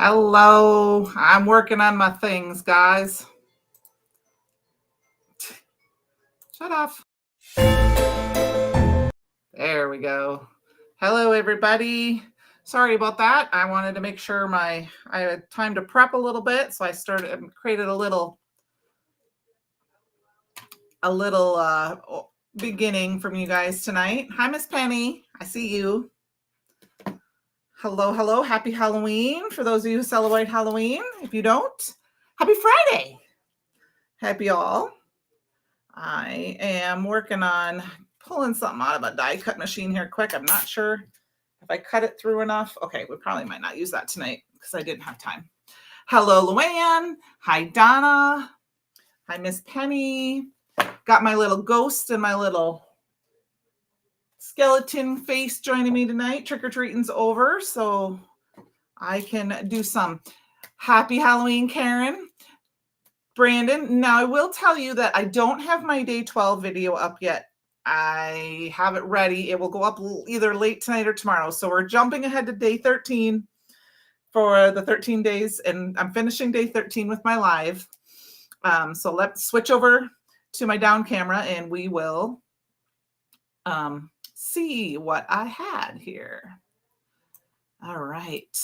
Hello. I'm working on my things, guys. Shut off. There we go. Hello, everybody. Sorry about that. I wanted to make sure I had time to prep a little bit, so I created a little beginning from you guys tonight. Hi, Miss Penny. I see you. Hello, hello. Happy Halloween for those of you who celebrate Halloween. If you don't, happy Friday. Happy all. I am working on pulling something out of a die cut machine here quick. I'm not sure if I cut it through enough. Okay, we probably might not use that tonight because I didn't have time. Hello, Luann. Hi, Donna. Hi, Miss Penny. Got my little ghost and my little skeleton face joining me tonight. Trick-or-treating's over, so I can do some happy Halloween, Karen. Brandon, now I will tell you that I don't have my day 12 video up yet. I have it ready. It will go up either late tonight or tomorrow. So we're jumping ahead to day 13 for the 13 days, and I'm finishing day 13 with my live. So let's switch over to my down camera and we will see what I had here. All right.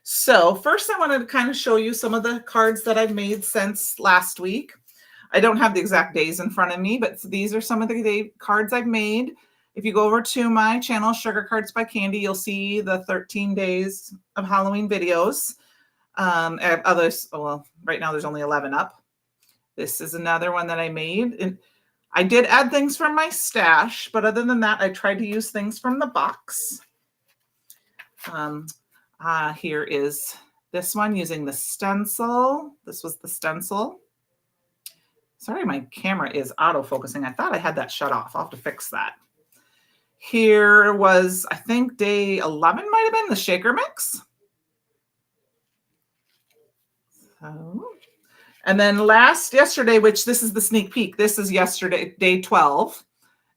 So first I wanted to kind of show you some of the cards that I've made since last week. I don't have the exact days in front of me, but these are some of the cards I've made. If you go over to my channel, Sugar Cards by Candy, you'll see the 13 days of Halloween videos. Others, well, right now there's only 11 up. This is another one that I made. And I did add things from my stash, but other than that, I tried to use things from the box. Here is this one using the stencil. This was the stencil. Sorry, my camera is auto-focusing. I thought I had that shut off. I'll have to fix that. Here was, I think, day 11 might have been the shaker mix. So, and then yesterday, which this is the sneak peek. This is yesterday, day 12.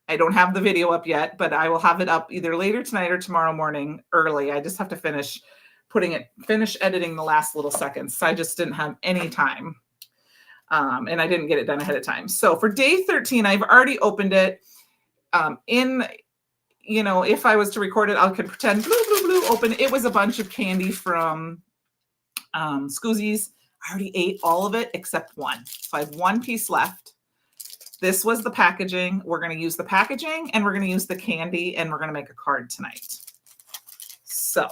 I don't have the video up yet, but I will have it up either later tonight or tomorrow morning early. I just have to finish editing the last little seconds. I just didn't have any time. And I didn't get it done ahead of time. So for day 13, I've already opened it. If I was to record it, I could pretend open. It was a bunch of candy from Scoozies. I already ate all of it except one. So I have one piece left. This was the packaging. We're going to use the packaging and we're going to use the candy and we're going to make a card tonight. So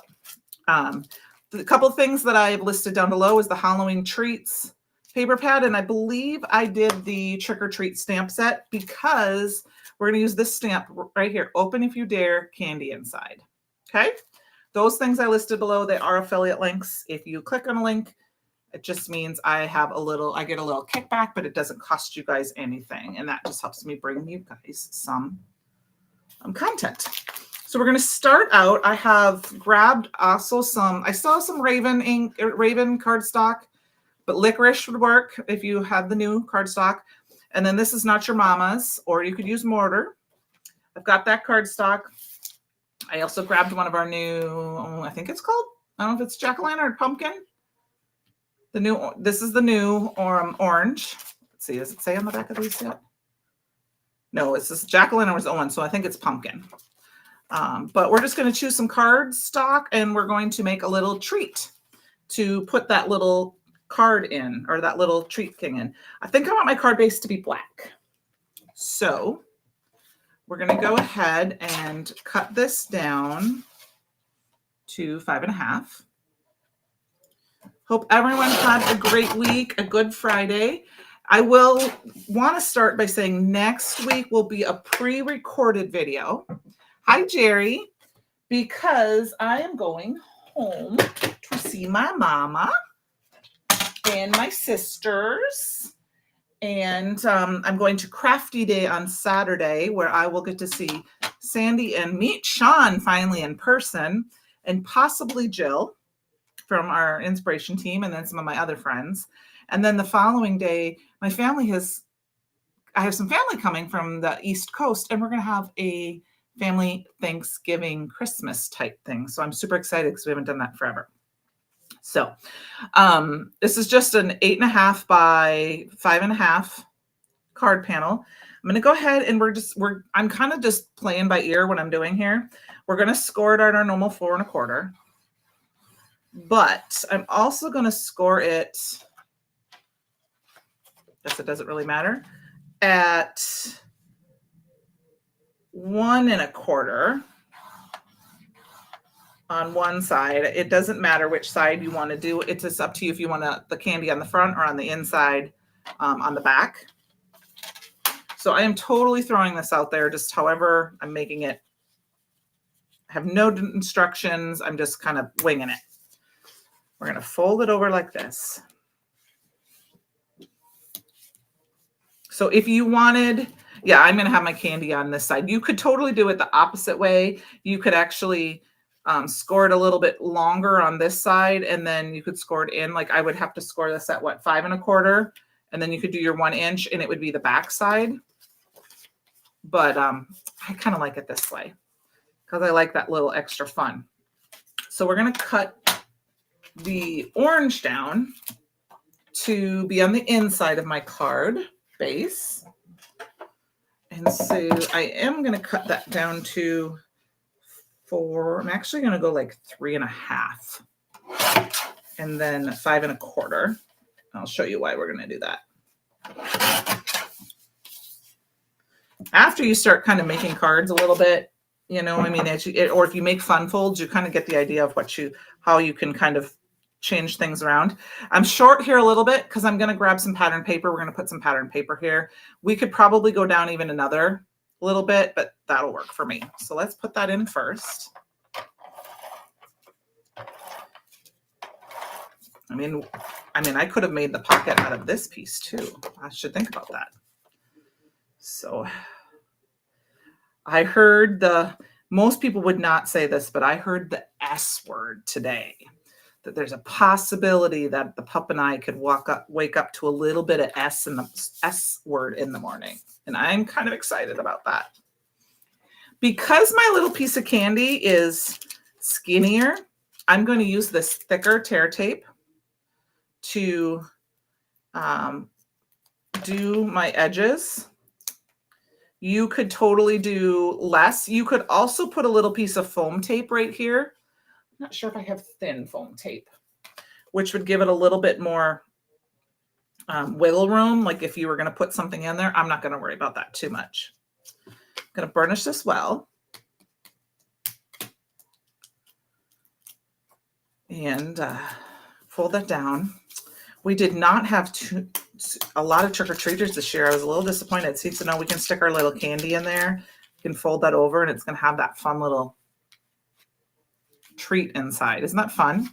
the couple things that I've listed down below is the Halloween treats paper pad. And I believe I did the trick or treat stamp set because we're going to use this stamp right here. Open if you dare, candy inside. Okay. Those things I listed below, they are affiliate links. If you click on a link, it just means I get a little kickback, but it doesn't cost you guys anything. And that just helps me bring you guys some content. So we're going to start out. I have grabbed also I saw some Raven cardstock, but licorice would work if you have the new cardstock. And then this is Not Your Mama's, or you could use mortar. I've got that cardstock. I also grabbed one of our new, I think it's called, I don't know if it's jack-o'-lantern or pumpkin. This is the new orange. Let's see, does it say on the back of these yet? No, it's this jack-o'-lantern was on, so I think it's pumpkin. But we're just going to choose some cardstock and we're going to make a little treat to put that little card in, or that little treat thing in. I think I want my card base to be black. So we're going to go ahead and cut this down to 5.5. Hope everyone had a great week, a good Friday. I will want to start by saying next week will be a pre-recorded video. Hi, Jerry, because I am going home to see my mama and my sisters. And I'm going to Crafty Day on Saturday, where I will get to see Sandy and meet Sean finally in person, and possibly Jill from our inspiration team, and then some of my other friends. And then the following day, I have some family coming from the East Coast, and we're going to have a family Thanksgiving Christmas type thing. So I'm super excited because we haven't done that forever. So this is just an 8.5 by 5.5 card panel. I'm going to go ahead and I'm kind of just playing by ear what I'm doing here. We're going to score it at our normal 4.25, but I'm also going to score it, guess it doesn't really matter, at 1.25 on one side. It doesn't matter which side you want to do. It's just up to you if you want the candy on the front or on the inside, on the back. So I am totally throwing this out there, just however I'm making it. I have no instructions. I'm just kind of winging it. We're going to fold it over like this. So if you wanted, yeah, I'm going to have my candy on this side. You could totally do it the opposite way. You could actually score it a little bit longer on this side, and then you could score it in. Like I would have to score this at what, 5.25, and then you could do your 1 inch, and it would be the back side. But I kind of like it this way because I like that little extra fun. So we're going to cut the orange down to be on the inside of my card base. And so I am going to cut that down to 4. I'm actually going to go like 3.5 and then 5.25. I'll show you why we're going to do that. After you start kind of making cards a little bit, you know, I mean, or if you make fun folds, you kind of get the idea of how you can kind of change things around. I'm short here a little bit because I'm going to grab some pattern paper. We're going to put some pattern paper here. We could probably go down even another little bit, but that'll work for me. So let's put that in first. I mean, I could have made the pocket out of this piece too. I should think about that. So I heard most people would not say this, but I heard the S word today, that there's a possibility that the pup and I could wake up to a little bit of S word in the morning. And I'm kind of excited about that. Because my little piece of candy is skinnier, I'm going to use this thicker tear tape to do my edges. You could totally do less. You could also put a little piece of foam tape right here. I'm not sure if I have thin foam tape, which would give it a little bit more wiggle room. Like if you were going to put something in there, I'm not going to worry about that too much. I'm going to burnish this well. And fold that down. We did not have a lot of trick-or-treaters this year. I was a little disappointed. See, so now we can stick our little candy in there. You can fold that over and it's going to have that fun little treat inside. Isn't that fun?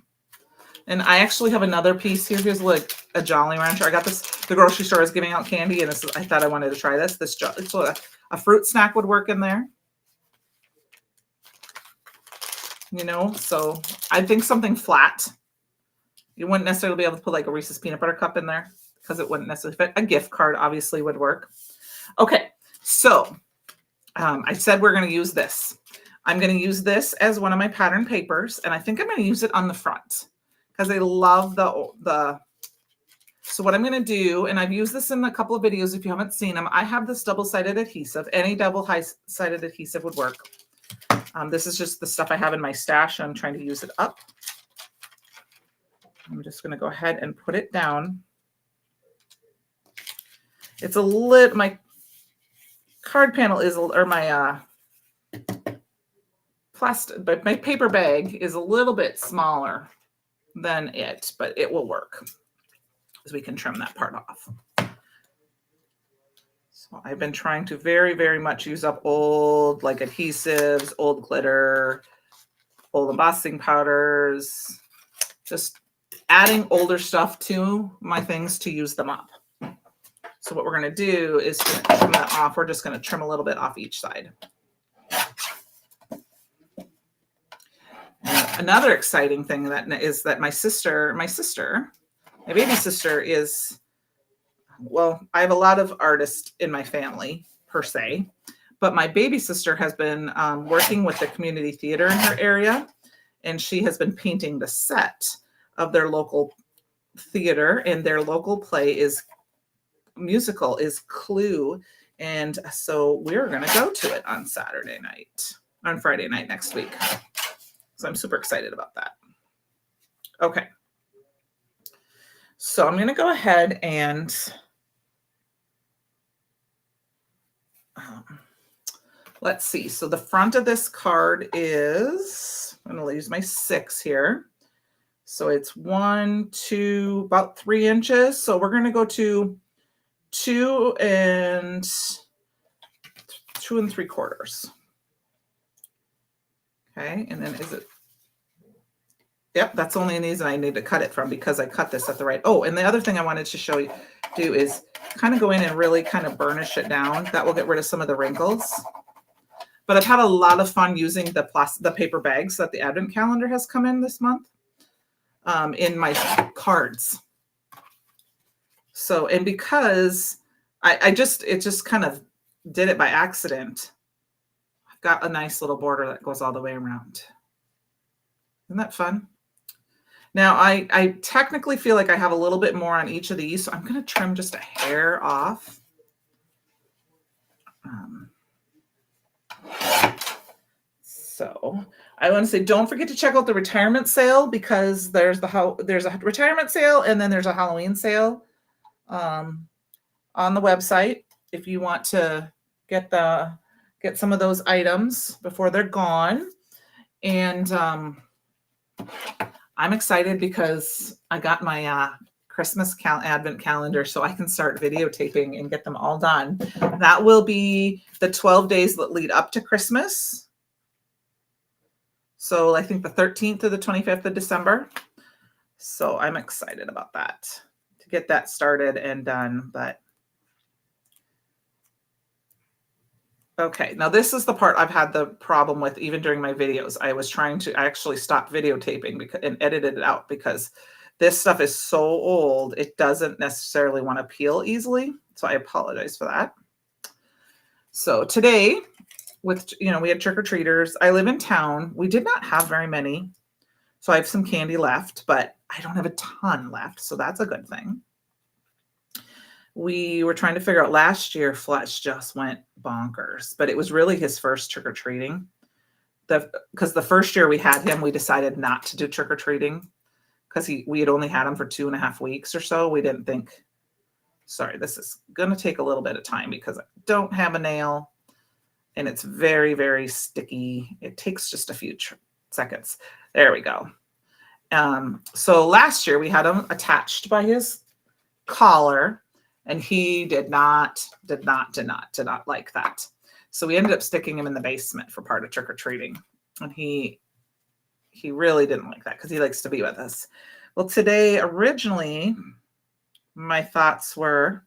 And I actually have another piece here. Here's like a Jolly Rancher. I got this, the grocery store is giving out candy, and I thought I wanted to try this. So a fruit snack would work in there. You know, so I think something flat. You wouldn't necessarily be able to put like a Reese's peanut butter cup in there because it wouldn't necessarily fit. A gift card obviously would work. Okay, so I said we're going to use this. I'm going to use this as one of my pattern papers, and I think I'm going to use it on the front because I love the. So what I'm going to do, and I've used this in a couple of videos if you haven't seen them, I have this double-sided adhesive. Any double-sided adhesive would work. This is just the stuff I have in my stash, and I'm trying to use it up. I'm just going to go ahead and put it down. It's my card panel is, or my plastic, but my paper bag is a little bit smaller than it, but it will work as we can trim that part off. So I've been trying to very, very much use up old like adhesives, old glitter, old embossing powders, just adding older stuff to my things to use them up. So what we're going to do is trim that off. We're just going to trim a little bit off each side. Another exciting thing is that my baby sister is, well, I have a lot of artists in my family per se, but my baby sister has been working with the community theater in her area, and she has been painting the set of their local theater, and their local play is musical is Clue. And so we're going to go to it on Friday night next week. So I'm super excited about that. Okay. So I'm going to go ahead and let's see. So the front of this card is, I'm going to use my 6 here. So it's 1, 2, about 3 inches. So we're going to go to 2 and 3/4. Okay, and then is it? Yep, that's only an easy. I need to cut it from because I cut this at the right. Oh, and the other thing I wanted to show you do is kind of go in and really kind of burnish it down. That will get rid of some of the wrinkles. But I've had a lot of fun using the paper bags that the advent calendar has come in this month in my cards. So, and because it just kind of did it by accident, I've got a nice little border that goes all the way around. Isn't that fun? Now, I technically feel like I have a little bit more on each of these, so I'm going to trim just a hair off. So I want to say, don't forget to check out the retirement sale, because there's a retirement sale and then there's a Halloween sale on the website if you want to get some of those items before they're gone. And I'm excited because I got my Christmas advent calendar, so I can start videotaping and get them all done. That will be the 12 days that lead up to Christmas. So I think the 13th to the 25th of December. So I'm excited about that, to get that started and done. But okay, now this is the part I've had the problem with even during my videos. I actually stopped videotaping and edited it out because this stuff is so old, it doesn't necessarily want to peel easily. So I apologize for that. So today, we had trick-or-treaters. I live in town. We did not have very many. So I have some candy left, but I don't have a ton left. So that's a good thing. We were trying to figure out last year, Fletch just went bonkers, but it was really his first trick-or-treating. Because the first year we had him, we decided not to do trick-or-treating because we had only had him for 2.5 weeks or so. We didn't think, sorry, this is going to take a little bit of time because I don't have a nail and it's very, very sticky. It takes just a few seconds. There we go. So last year we had him attached by his collar, and he did not like that. So we ended up sticking him in the basement for part of trick-or-treating. And he really didn't like that because he likes to be with us. Well, today, originally, my thoughts were,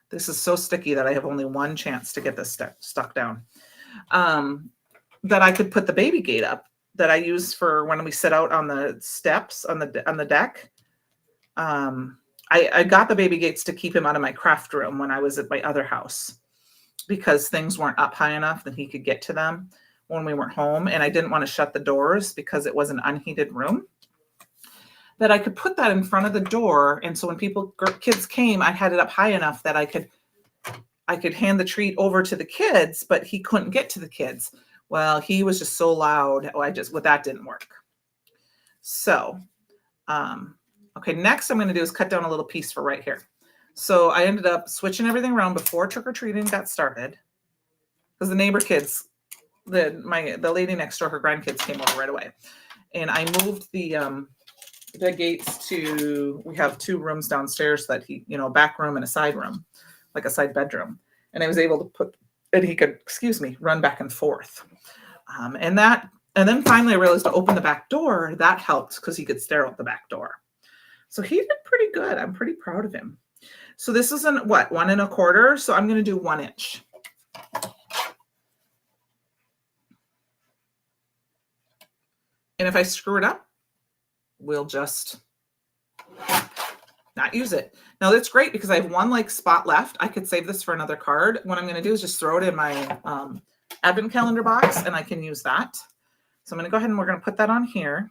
this is so sticky that I have only one chance to get this stuck down, that I could put the baby gate up that I use for when we sit out on the steps on the deck. I got the baby gates to keep him out of my craft room when I was at my other house because things weren't up high enough that he could get to them when we weren't home. And I didn't want to shut the doors because it was an unheated room. That I could put that in front of the door. And so when kids came, I had it up high enough that I could hand the treat over to the kids, but he couldn't get to the kids. Well, he was just so loud. That didn't work. So, okay, next I'm going to do is cut down a little piece for right here. So I ended up switching everything around before trick-or-treating got started because the neighbor kids, the lady next door, her grandkids came over right away. And I moved the gates we have 2 rooms downstairs that a back room and a side room, like a side bedroom. And I was able to he could, run back and forth. And then finally I realized to open the back door, that helped because he could stare out the back door. So he did pretty good. I'm pretty proud of him. So this is 1 1/4. So I'm going to do 1 inch. And if I screw it up, we'll just not use it. Now that's great because I have 1 spot left. I could save this for another card. What I'm going to do is just throw it in my advent calendar box and I can use that. So I'm going to go ahead and we're going to put that on here.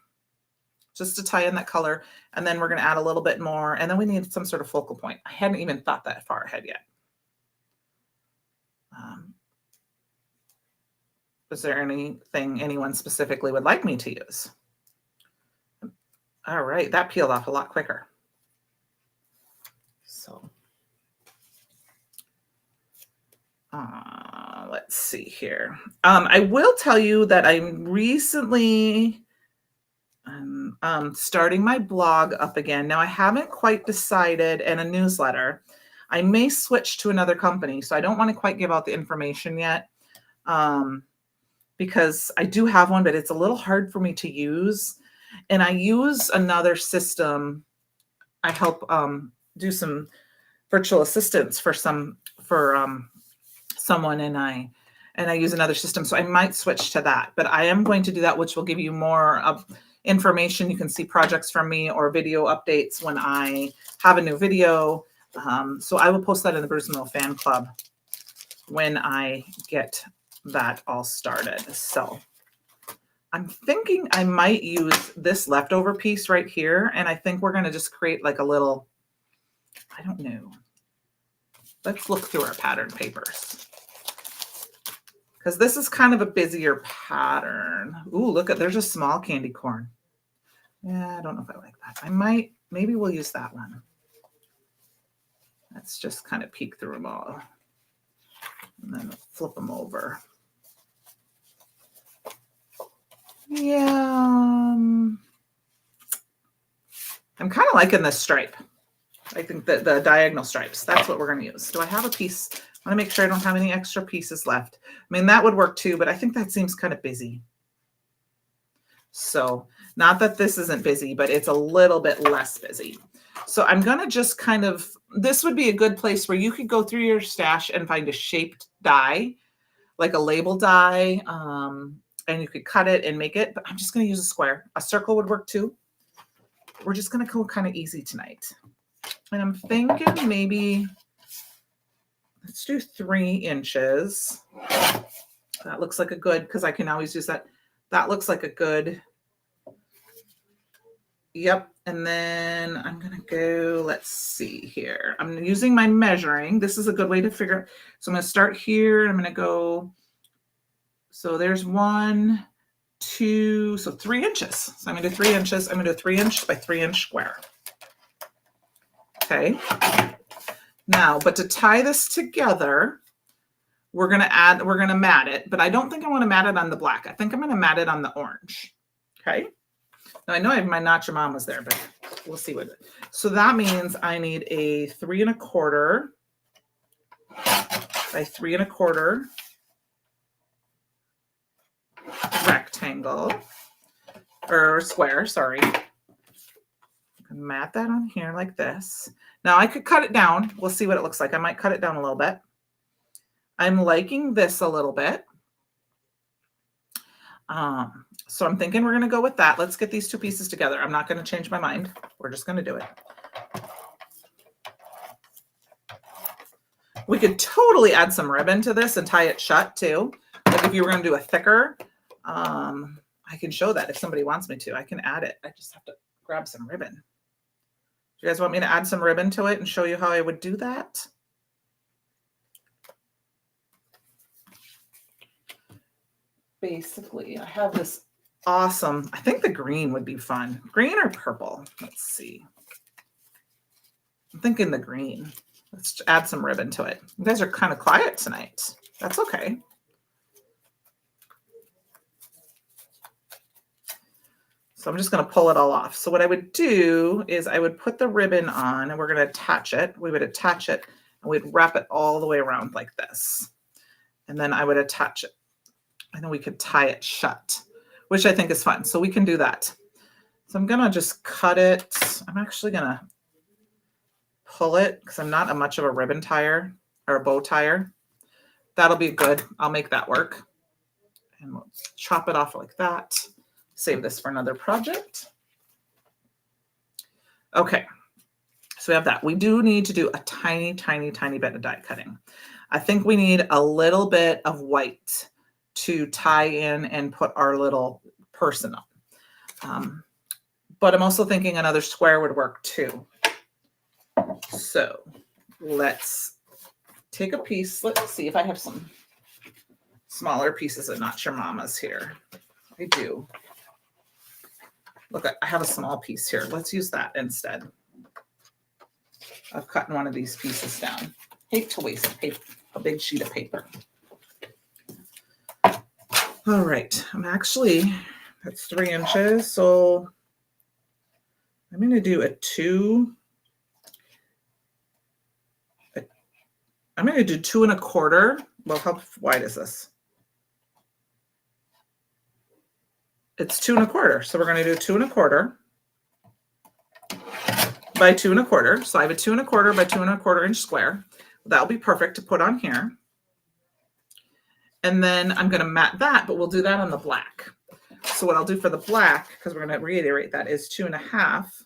just to tie in that color. And then we're going to add a little bit more. And then we need some sort of focal point. I hadn't even thought that far ahead yet. Is there anything anyone specifically would like me to use? All right, that peeled off a lot quicker. So let's see here. I will tell you that I'm recently starting my blog up again. Now I haven't quite decided, and a newsletter. I may switch to another company, so I don't want to quite give out the information yet. Because I do have one, but it's a little hard for me to use. And I use another system. I help do some virtual assistants for someone, and I use another system. So I might switch to that, but I am going to do that, which will give you more information. You can see projects from me or video updates when I have a new video. So I will post that in the Bruce Mill fan club when I get that all started. So I'm thinking I might use this leftover piece right here. And I think we're going to just create like a little, I don't know. Let's look through our pattern papers, because this is kind of a busier pattern. Ooh, look at, there's a small candy corn. Yeah, I don't know if I like that. Maybe we'll use that one. Let's just kind of peek through them all and then flip them over. Yeah, I'm kind of liking this stripe. I think that the diagonal stripes, that's what we're going to use. Do I have a piece? I want to make sure I don't have any extra pieces left. I mean, that would work too, but I think that seems kind of busy. So not that this isn't busy, but it's a little bit less busy. So I'm going to just kind of, this would be a good place where you could go through your stash and find a shaped die, like a label die. And you could cut it and make it, but I'm just going to use a square. A circle would work too. We're just going to go kind of easy tonight. And I'm thinking maybe, let's do 3 inches. That looks like a good, because I can always use that. That looks like a good, yep. And then I'm going to go, let's see here. I'm using my measuring. This is a good way to figure. So I'm going to start here. I'm going to go, so there's 1, 2, so 3 inches. So I'm going to do 3 inches. I'm going to do a 3 inch by 3 inch square. Okay. Now, but to tie this together, we're going to mat it, but I don't think I want to mat it on the black. I think I'm going to mat it on the orange. Okay. Now I know I have my Not Your Mama's there, but we'll see what it. So that means I need a 3 1/4 by 3 1/4 rectangle or square, sorry. Mat that on here like this. Now I could cut it down. We'll see what it looks like. I might cut it down a little bit. I'm liking this a little bit. So I'm thinking we're going to go with that. Let's get these 2 pieces together. I'm not going to change my mind. We're just going to do it. We could totally add some ribbon to this and tie it shut too. Like if you were going to do a thicker, I can show that if somebody wants me to. I can add it. I just have to grab some ribbon. Do you guys want me to add some ribbon to it and show you how I would do that? Basically, I have this awesome, I think the green would be fun. Green or purple? Let's see. I'm thinking the green. Let's add some ribbon to it. You guys are kind of quiet tonight. That's okay. So I'm just going to pull it all off. So what I would do is I would put the ribbon on and we're going to attach it. We would attach it and we'd wrap it all the way around like this. And then I would attach it. And then we could tie it shut, which I think is fun. So we can do that. So I'm going to just cut it. I'm actually going to pull it because I'm not much of a ribbon tire or a bow tire. That'll be good. I'll make that work. And we'll chop it off like that. Save this for another project. Okay. So we have that. We do need to do a tiny, tiny, tiny bit of die cutting. I think we need a little bit of white to tie in and put our little person on. but I'm also thinking another square would work too. So let's take a piece. Let's see if I have some smaller pieces of Not Your Mama's here. I do. Look, I have a small piece here. Let's use that instead of cutting one of these pieces down. Hate to waste paper, a big sheet of paper. All right, that's 3 inches. So I'm going to do I'm going to do 2 1/4. Well, how wide is this? It's 2 1/4. So we're going to do 2 1/4 by 2 1/4. So I have a 2 1/4 by 2 1/4 inch square. That'll be perfect to put on here. And then I'm going to mat that, but we'll do that on the black. So what I'll do for the black, because we're going to reiterate that, is 2 1/2.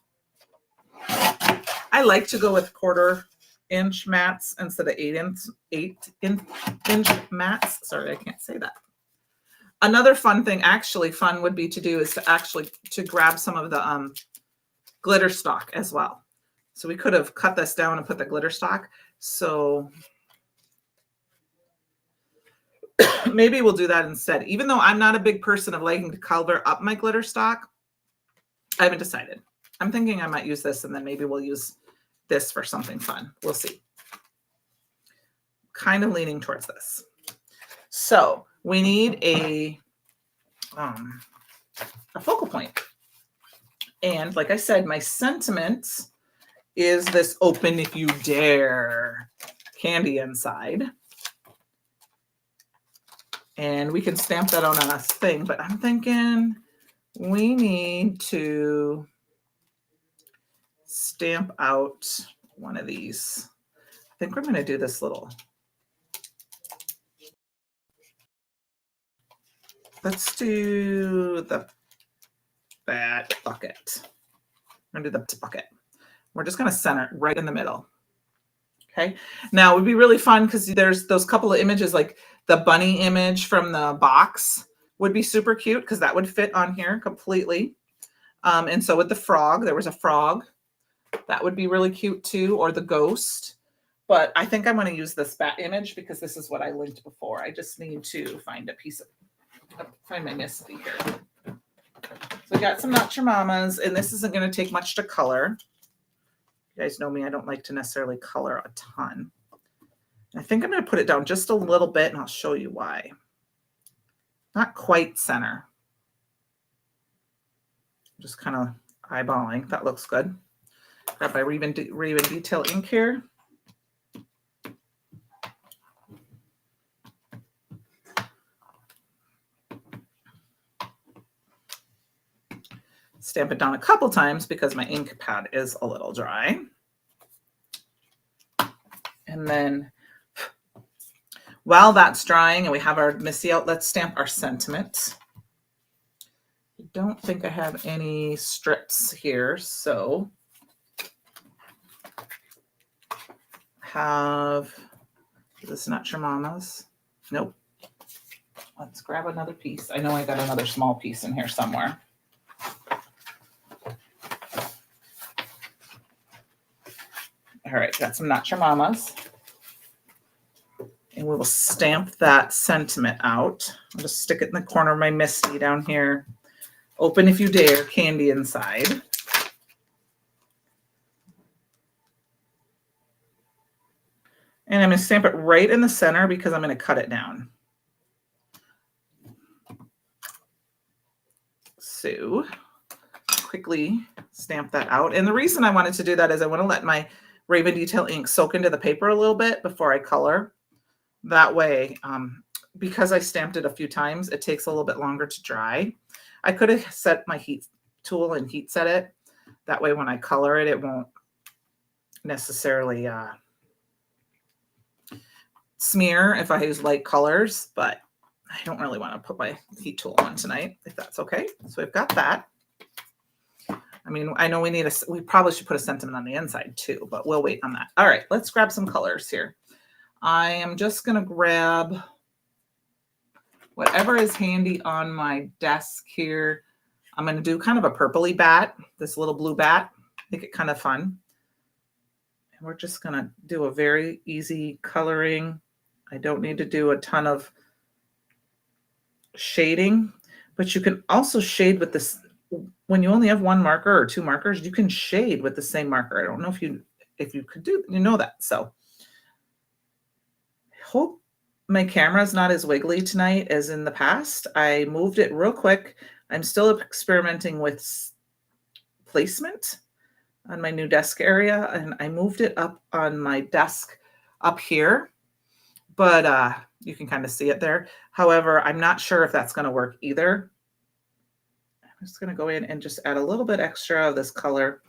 I like to go with 1/4 inch mats instead of 8 inch mats. Sorry, I can't say that. Another fun thing, fun would be to do is to grab some of the glitter stock as well. So we could have cut this down and put the glitter stock. So maybe we'll do that instead. Even though I'm not a big person of liking to color up my glitter stock, I haven't decided. I'm thinking I might use this, and then maybe we'll use this for something fun. We'll see. Kind of leaning towards this. So we need a focal point. And like I said, my sentiment is this open if you dare candy inside. And we can stamp that on a thing, but I'm thinking we need to stamp out one of these. I think we're going to do this little. Let's do that bucket. I'm going to do the bucket. We're just going to center it right in the middle. Okay. Now it would be really fun because there's those couple of images, like the bunny image from the box would be super cute because that would fit on here completely. And so with the frog, there was a frog. That would be really cute too, or the ghost. But I think I'm going to use this bat image because this is what I linked before. I just need to find a piece of, find my Misty here. So we got some Not Your Mama's, and this isn't going to take much to color. You guys know me, I don't like to necessarily color a ton. I think I'm going to put it down just a little bit, and I'll show you why. Not quite center. Just kind of eyeballing. That looks good. Grab my Raven Detail ink here. Stamp it down a couple times because my ink pad is a little dry. And then while that's drying and we have our Missy out, let's stamp our sentiment. I don't think I have any strips here, so is this Not Your Mama's? Nope. Let's grab another piece. I know I got another small piece in here somewhere. All right, got some Not Your Mama's. And we will stamp that sentiment out. I'll just stick it in the corner of my Misty down here. Open if you dare, candy inside. And I'm going to stamp it right in the center because I'm going to cut it down. So quickly stamp that out. And the reason I wanted to do that is I want to let my Raven Detail ink soak into the paper a little bit before I color. That way, because I stamped it a few times, it takes a little bit longer to dry. I could have set my heat tool and heat set it. That way when I color it, it won't necessarily smear if I use light colors, but I don't really want to put my heat tool on tonight, if that's okay. So we've got that. I mean, I know we probably should put a sentiment on the inside too, but we'll wait on that. All right, let's grab some colors here. I am just going to grab whatever is handy on my desk here. I'm going to do kind of a purpley bat, this little blue bat, make it kind of fun. And we're just going to do a very easy coloring. I don't need to do a ton of shading, but you can also shade with this. When you only have one marker or two markers, you can shade with the same marker. I don't know if you could do, that. So I hope my camera's not as wiggly tonight as in the past. I moved it real quick. I'm still experimenting with placement on my new desk area, and I moved it up on my desk up here, but you can kind of see it there. However, I'm not sure if that's going to work either. I'm just going to go in and just add a little bit extra of this color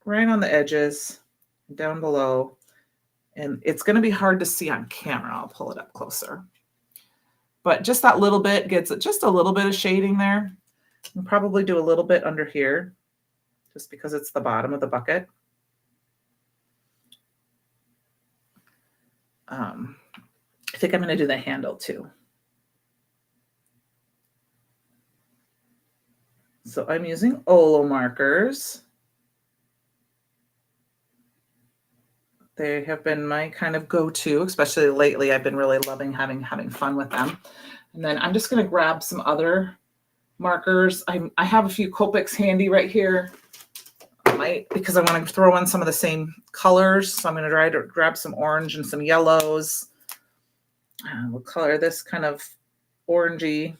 right on the edges, down below. And it's going to be hard to see on camera. I'll pull it up closer. But just that little bit gets just a little bit of shading there. I'll probably do a little bit under here, just because it's the bottom of the bucket. I think I'm going to do the handle too. So I'm using Olo markers. They have been my kind of go-to, especially lately. I've been really loving having fun with them. And then I'm just going to grab some other markers. I have a few Copics handy right here. Because I want to throw in some of the same colors. So I'm going to try to grab some orange and some yellows. We'll color this kind of orangey.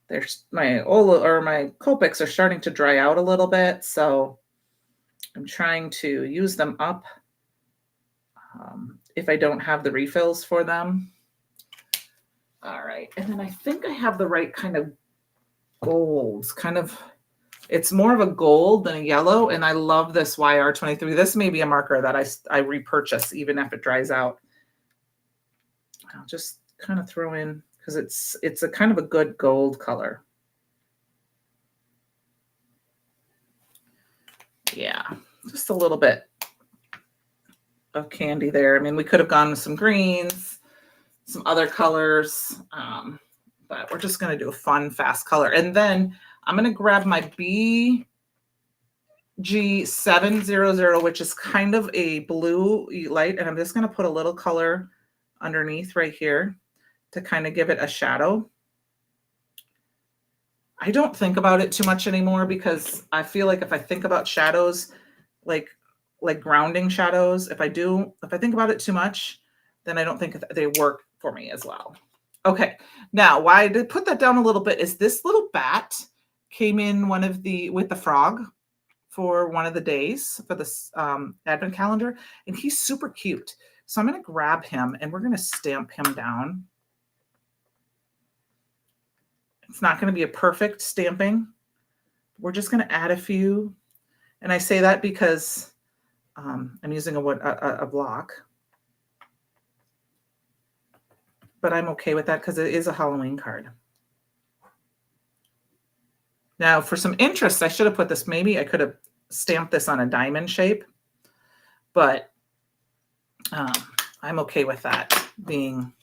There's my Copics are starting to dry out a little bit, so I'm trying to use them up if I don't have the refills for them. All right, and then I think I have the right kind of golds, it's more of a gold than a yellow, and I love this YR23. This may be a marker that I repurchase even if it dries out. I'll just kind of throw in, because it's a kind of a good gold color. Yeah, just a little bit of candy there. I mean, we could have gone with some greens, some other colors, but we're just going to do a fun, fast color. And then I'm going to grab my BG700, which is kind of a blue light, and I'm just going to put a little color underneath right here to kind of give it a shadow. I don't think about it too much anymore, because I feel like if I think about shadows, like grounding shadows, if I think about it too much, then I don't think they work for me as well. Okay, now why I did put that down a little bit is this little bat came in with the frog for one of the days for this advent calendar, and he's super cute. So I'm going to grab him and we're going to stamp him down. It's not going to be a perfect stamping. We're just going to add a few. And I say that because I'm using a block. But I'm okay with that because it is a Halloween card. Now, for some interest, I should have put this, maybe I could have stamped this on a diamond shape, but I'm okay with that being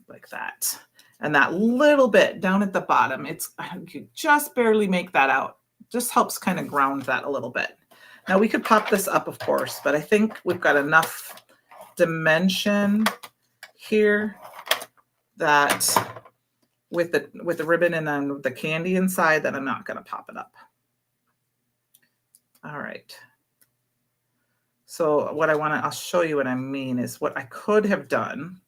like that. And that little bit down at the bottom, you just barely make that out. Just helps kind of ground that a little bit. Now we could pop this up, of course, but I think we've got enough dimension here that with the ribbon and then the candy inside that I'm not going to pop it up. All right. So what I'll show you what I mean is what I could have done.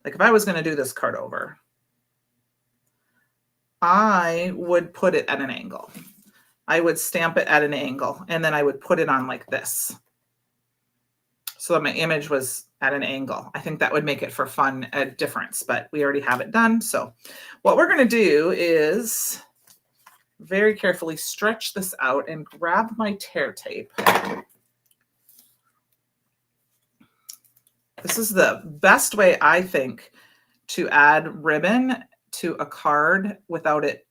Like if I was going to do this card over, I would put it at an angle. I would stamp it at an angle, and then I would put it on like this, so that my image was at an angle. I think that would make it for fun a difference, but we already have it done. So what we're going to do is very carefully stretch this out and grab my tear tape. This is the best way, I think, to add ribbon to a card without it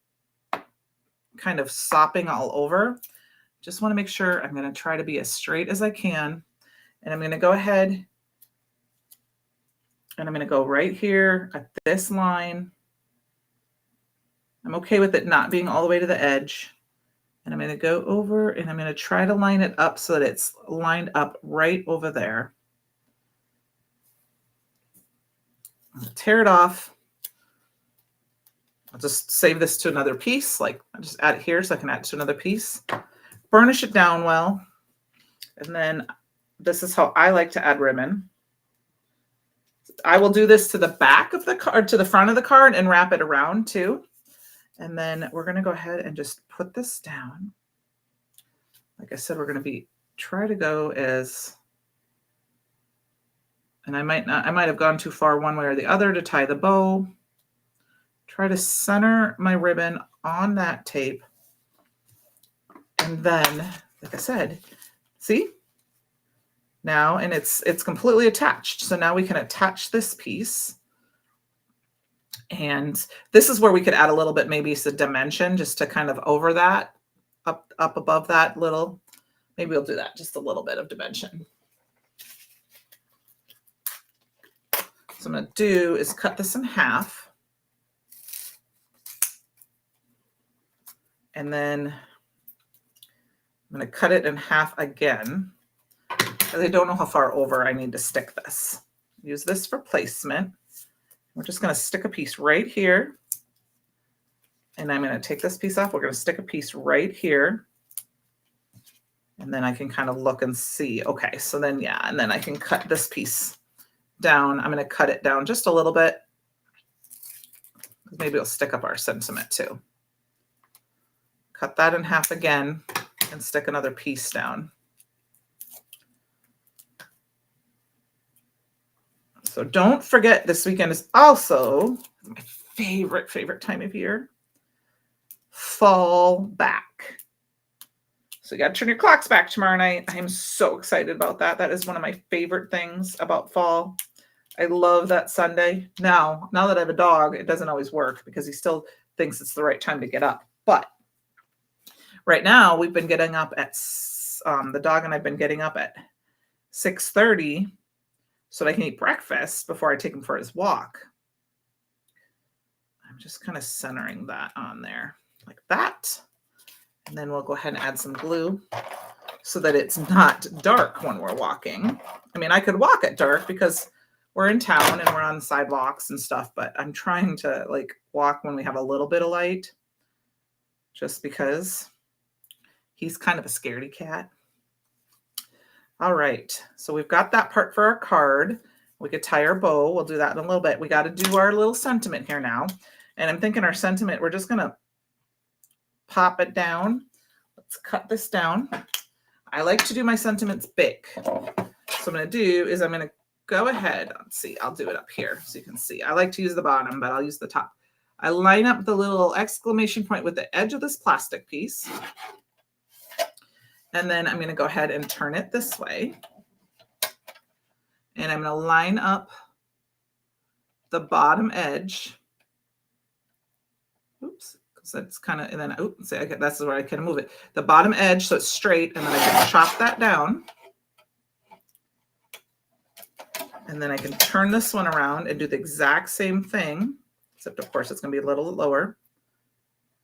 kind of sopping all over. Just want to make sure I'm going to try to be as straight as I can. And I'm going to go ahead and I'm going to go right here at this line. I'm okay with it not being all the way to the edge. And I'm going to go over and I'm going to try to line it up so that it's lined up right over there. I'm going to tear it off. I'll just save this to another piece. Like I'll just add it here so I can add it to another piece. Burnish it down well. And then this is how I like to add ribbon. I will do this to the back of the card, to the front of the card, and wrap it around too. And then we're going to go ahead and just put this down. Like I said, we're going to try to go as, and I might have gone too far one way or the other to tie the bow. Try to center my ribbon on that tape. And then, like I said, see? Now, and it's completely attached. So now we can attach this piece. And this is where we could add a little bit, maybe some dimension just to kind of over that, up above that little. Maybe we'll do that, just a little bit of dimension. So I'm going to do is cut this in half. And then I'm going to cut it in half again. I don't know how far over I need to stick this. Use this for placement. We're just going to stick a piece right here. And I'm going to take this piece off. We're going to stick a piece right here. And then I can kind of look and see. Okay, so then, yeah, and then I can cut this piece down. I'm going to cut it down just a little bit. Maybe it'll stick up our sentiment too. Cut that in half again and stick another piece down. So don't forget, this weekend is also my favorite time of year, fall back. So you got to turn your clocks back tomorrow night. I am so excited about that. That is one of my favorite things about fall. I love that Sunday. Now that I have a dog, it doesn't always work because he still thinks it's the right time to get up. But right now we've been getting up at, the dog and I've been getting up at 6:30 so that I can eat breakfast before I take him for his walk. I'm just kind of centering that on there like that. And then we'll go ahead and add some glue so that it's not dark when we're walking. I mean, I could walk at dark because we're in town and we're on sidewalks and stuff, but I'm trying to like walk when we have a little bit of light just because he's kind of a scaredy cat. All right, so we've got that part for our card. We could tie our bow. We'll do that in a little bit. We got to do our little sentiment here now. And I'm thinking our sentiment, we're just going to pop it down. Let's cut this down. I like to do my sentiments big. So I'm going to do is I'm going to go ahead. Let's see, I'll do it up here so you can see. I like to use the bottom, but I'll use the top. I line up the little exclamation point with the edge of this plastic piece. And then I'm going to go ahead and turn it this way. And I'm going to line up the bottom edge. Oops, because that's kind of, and then, oops, see, that's where I can move it. The bottom edge, so it's straight, and then I can chop that down. And then I can turn this one around and do the exact same thing, except of course it's going to be a little lower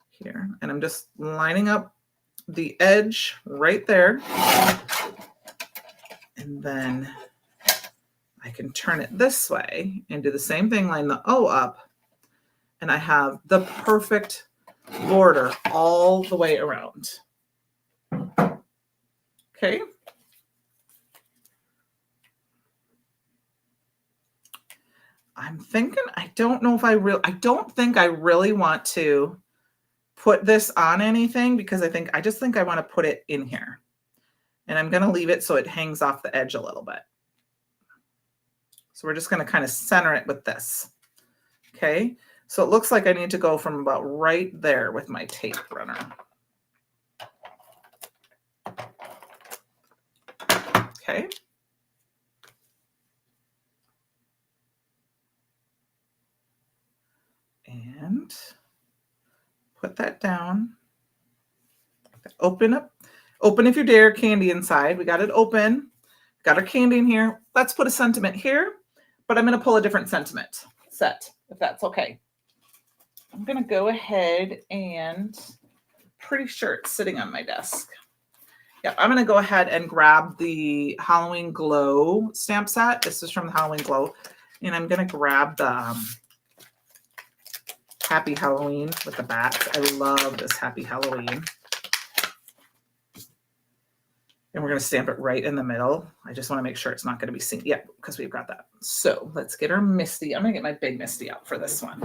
here. And I'm just lining up the edge right there. And then I can turn it this way and do the same thing, line the O up, and I have the perfect border all the way around. Okay. I'm thinking, I don't think I really want to put this on anything because I just think I want to put it in here. And I'm going to leave it so it hangs off the edge a little bit. So we're just going to kind of center it with this. Okay. So it looks like I need to go from about right there with my tape runner. Okay. And put that down. Open if you dare, candy inside. We got it open. Got our candy in here. Let's put a sentiment here, but I'm going to pull a different sentiment set, if that's okay. I'm going to go ahead and pretty sure it's sitting on my desk. Yeah, I'm going to go ahead and grab the Halloween Glow stamp set. This is from the Halloween Glow. And I'm going to grab the Happy Halloween with the bats. I love this Happy Halloween. And we're going to stamp it right in the middle. I just want to make sure it's not going to be seen. Yeah, because we've got that. So let's get our Misty. I'm going to get my big Misty out for this one.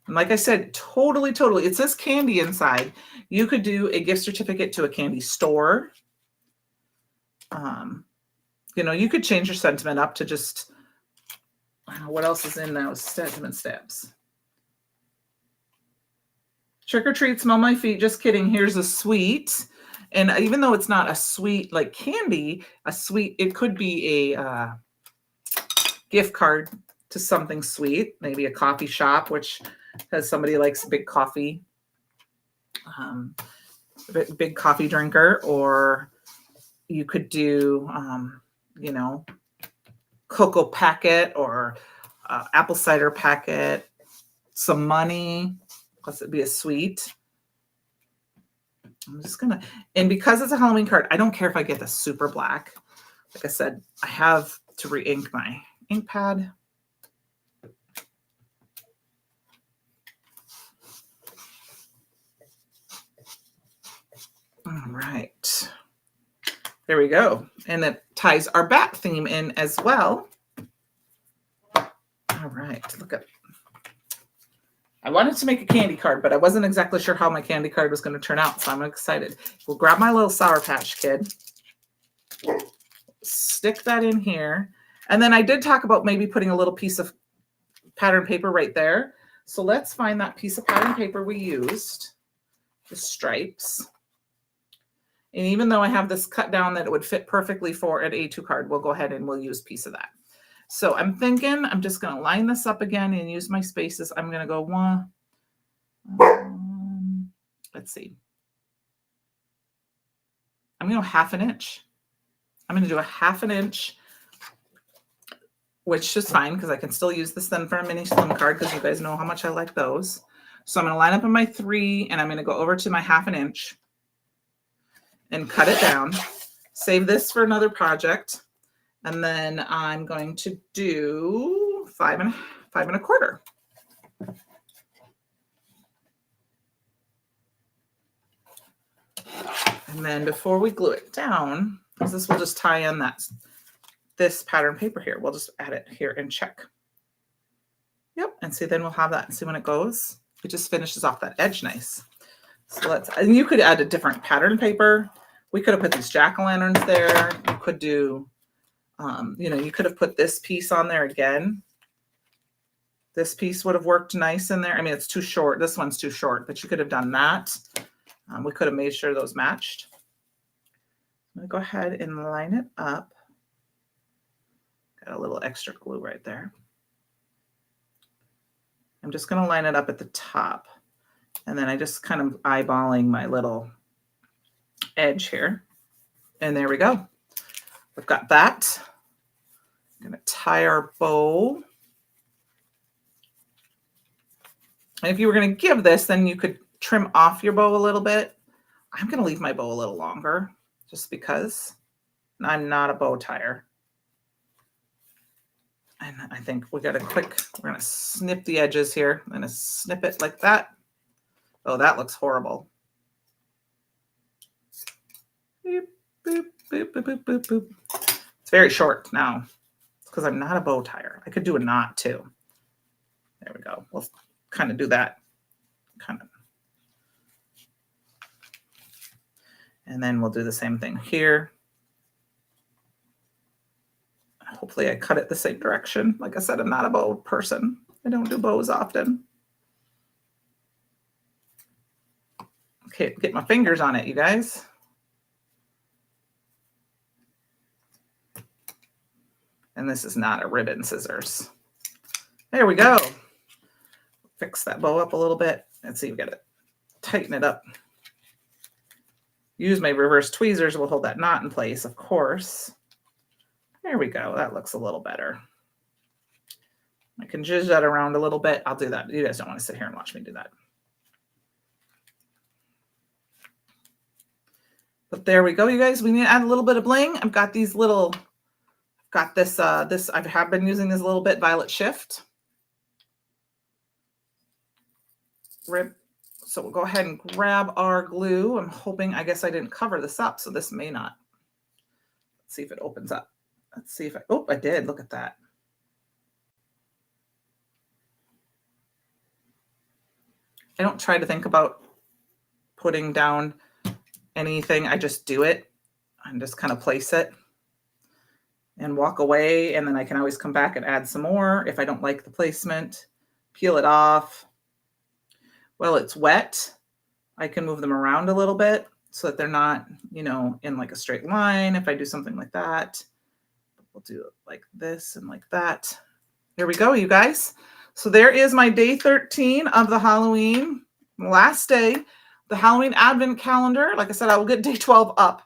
And like I said, totally. It says candy inside. You could do a gift certificate to a candy store. You know, you could change your sentiment up to just, what else is in those sentiment stamps? Trick or treat, smell my feet. Just kidding. Here's a sweet. And even though it's not a sweet like candy, a sweet, it could be a gift card to something sweet, maybe a coffee shop, which has somebody likes big coffee, big coffee drinker, or you could do, you know, cocoa packet or apple cider packet, some money, plus it'd be a sweet. I'm just gonna, and because it's a Halloween card, I don't care if I get the super black. Like I said, I have to re-ink my ink pad. All right. There we go. And it ties our bat theme in as well. All right, look at, I wanted to make a candy card, but I wasn't exactly sure how my candy card was going to turn out, so I'm excited. We'll grab my little Sour Patch Kid, stick that in here, and then I did talk about maybe putting a little piece of pattern paper right there. So let's find that piece of pattern paper we used, the stripes. And even though I have this cut down that it would fit perfectly for an A2 card, we'll go ahead and we'll use a piece of that. So I'm thinking I'm just going to line this up again and use my spaces. I'm going to go one, let's see. I'm going to go 1/2 inch. I'm going to do a 1/2 inch, which is fine because I can still use this then for a mini slim card because you guys know how much I like those. So I'm going to line up in my 3 and I'm going to go over to my 1/2 inch and cut it down. Save this for another project. And then I'm going to do 5 1/4. And then before we glue it down, because this will just tie in this pattern paper here, we'll just add it here and check. Yep, and see, then we'll have that and see when it goes. It just finishes off that edge nice. So and you could add a different pattern paper. We could have put these jack-o'-lanterns there. You could do, you know, you could have put this piece on there again. This piece would have worked nice in there. I mean, it's too short. This one's too short, but you could have done that. We could have made sure those matched. I'm going to go ahead and line it up. Got a little extra glue right there. I'm just going to line it up at the top. And then I just kind of eyeballing my little edge here. And there we go. We've got that. I'm going to tie our bow. And if you were going to give this, then you could trim off your bow a little bit. I'm going to leave my bow a little longer just because I'm not a bow tire. And I think we got we're going to snip the edges here. I'm going to snip it like that. Oh, that looks horrible. Boop, boop, boop, boop, boop, boop, boop. It's very short now because I'm not a bow tire. I could do a knot too. There we go. We'll kind of do that. Kind of. And then we'll do the same thing here. Hopefully I cut it the same direction. Like I said, I'm not a bow person. I don't do bows often. Okay, get my fingers on it, you guys. And this is not a ribbon scissors. There we go. Fix that bow up a little bit. Let's see, we got to tighten it up. Use my reverse tweezers. We'll hold that knot in place, of course. There we go. That looks a little better. I can zhuzh that around a little bit. I'll do that. You guys don't want to sit here and watch me do that. But there we go, you guys. We need to add a little bit of bling. I've got these little, got this, I have been using this a little bit, Violet Shift. Rib. So we'll go ahead and grab our glue. I'm hoping, I guess I didn't cover this up, so this may not. Let's see if it opens up. Let's see if I did. Look at that. I don't try to think about putting down anything. I just do it and just kind of place it and walk away. And then I can always come back and add some more if I don't like the placement. Peel it off. Well, it's wet. I can move them around a little bit so that they're not, you know, in like a straight line. If I do something like that, we'll do it like this and like that. Here we go, you guys. So there is my day 13 of the Halloween, last day, the Halloween Advent calendar. Like I said, I will get day 12 up.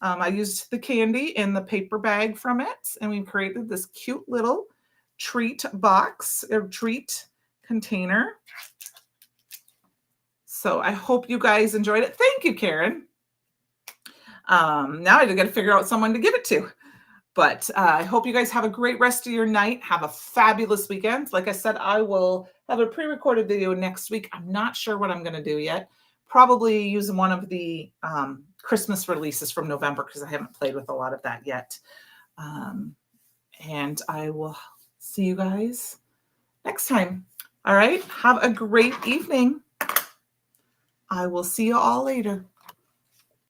I used the candy in the paper bag from it, and we created this cute little treat box or treat container. So I hope you guys enjoyed it. Thank you, Karen. Now I got to figure out someone to give it to. But I hope you guys have a great rest of your night. Have a fabulous weekend. Like I said, I will have a pre-recorded video next week. I'm not sure what I'm going to do yet. Probably use one of the Christmas releases from November because I haven't played with a lot of that yet. And I will see you guys next time. All right. Have a great evening. I will see you all later.